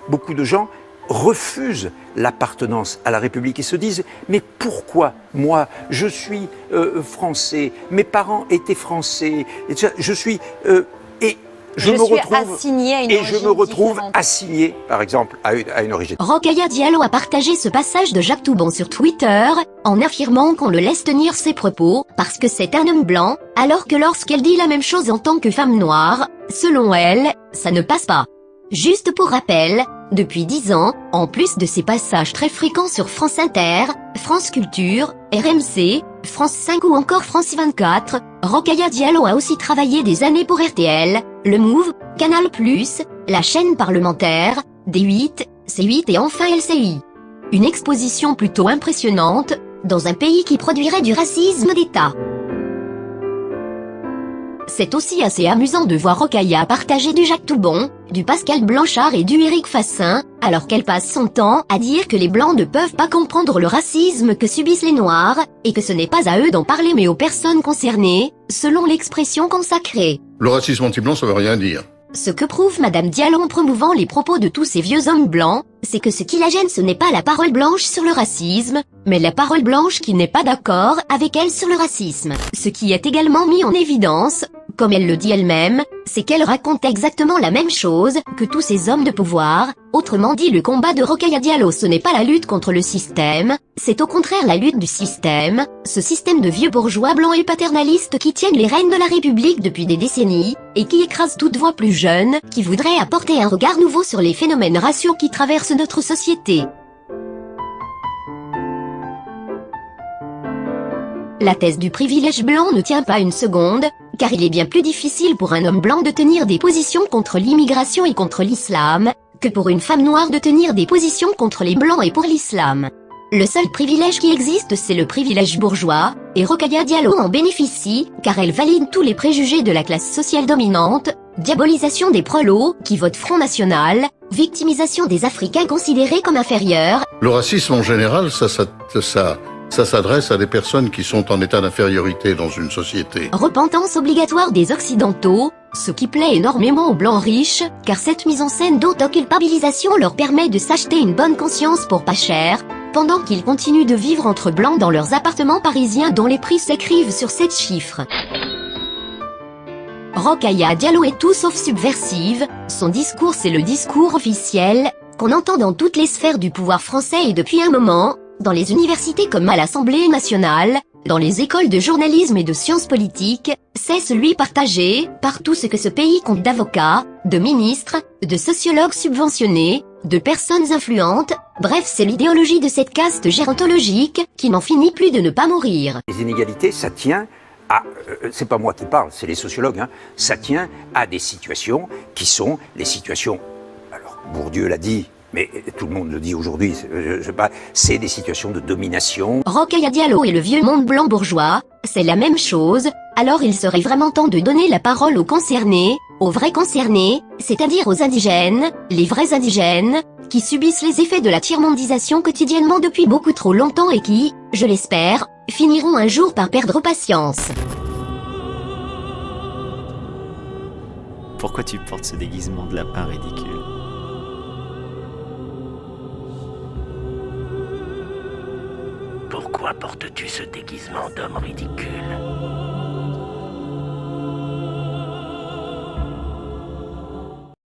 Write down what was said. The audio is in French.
Beaucoup de gens refusent l'appartenance à la République et se disent « Mais pourquoi moi, je suis français, mes parents étaient français, et je suis… et je me retrouve assigné à une origine je me retrouve différente. assigné, par exemple, à une origine. » Rokhaya Diallo a partagé ce passage de Jacques Toubon sur Twitter, en affirmant qu'on le laisse tenir ses propos, parce que c'est un homme blanc, alors que lorsqu'elle dit la même chose en tant que femme noire, selon elle, ça ne passe pas. Juste pour rappel, depuis 10 ans, en plus de ses passages très fréquents sur France Inter, France Culture, RMC, France 5 ou encore France 24, Rokhaya Diallo a aussi travaillé des années pour RTL, Le Move, Canal+, la chaîne parlementaire, D8, C8 et enfin LCI. Une exposition plutôt impressionnante, dans un pays qui produirait du racisme d'État. C'est aussi assez amusant de voir Rokhaya partager du Jacques Toubon, du Pascal Blanchard et du Éric Fassin, alors qu'elle passe son temps à dire que les Blancs ne peuvent pas comprendre le racisme que subissent les Noirs, et que ce n'est pas à eux d'en parler mais aux personnes concernées, selon l'expression consacrée. Le racisme anti-blanc, ça veut rien dire. Ce que prouve Madame Diallo en promouvant les propos de tous ces vieux hommes blancs, c'est que ce qui la gêne ce n'est pas la parole blanche sur le racisme, mais la parole blanche qui n'est pas d'accord avec elle sur le racisme. Ce qui est également mis en évidence, comme elle le dit elle-même, c'est qu'elle raconte exactement la même chose que tous ces hommes de pouvoir. Autrement dit, le combat de Rokhaya Diallo ce n'est pas la lutte contre le système, c'est au contraire la lutte du système, ce système de vieux bourgeois blancs et paternalistes qui tiennent les rênes de la République depuis des décennies, et qui écrasent toute voix plus jeune, qui voudrait apporter un regard nouveau sur les phénomènes raciaux qui traversent notre société. La thèse du privilège blanc ne tient pas une seconde, car il est bien plus difficile pour un homme blanc de tenir des positions contre l'immigration et contre l'islam, que pour une femme noire de tenir des positions contre les blancs et pour l'islam. Le seul privilège qui existe c'est le privilège bourgeois, et Rokhaya Diallo en bénéficie, car elle valide tous les préjugés de la classe sociale dominante, diabolisation des prolos qui votent Front National, victimisation des Africains considérés comme inférieurs. Le racisme en général, ça s'adresse à des personnes qui sont en état d'infériorité dans une société. Repentance obligatoire des Occidentaux, ce qui plaît énormément aux Blancs riches, car cette mise en scène d'autoculpabilisation leur permet de s'acheter une bonne conscience pour pas cher, pendant qu'ils continuent de vivre entre Blancs dans leurs appartements parisiens dont les prix s'écrivent sur 7 chiffres. Rokhaya Diallo est tout sauf subversive, son discours c'est le discours officiel, qu'on entend dans toutes les sphères du pouvoir français et depuis un moment, dans les universités comme à l'Assemblée nationale, dans les écoles de journalisme et de sciences politiques, c'est celui partagé par tout ce que ce pays compte d'avocats, de ministres, de sociologues subventionnés, de personnes influentes, bref c'est l'idéologie de cette caste gérontologique qui n'en finit plus de ne pas mourir. Les inégalités, ça tient à, c'est pas moi qui parle, c'est les sociologues, hein, ça tient à des situations qui sont les situations, alors Bourdieu l'a dit, mais tout le monde le dit aujourd'hui, c'est des situations de domination. Rokhaya Diallo et le vieux monde blanc bourgeois, c'est la même chose, alors il serait vraiment temps de donner la parole aux concernés, aux vrais concernés, c'est-à-dire aux indigènes, les vrais indigènes, qui subissent les effets de la tiers-mondisation quotidiennement depuis beaucoup trop longtemps et qui, je l'espère, finiront un jour par perdre patience. Pourquoi tu portes ce déguisement de lapin ridicule ? Pourquoi portes-tu ce déguisement d'homme ridicule ?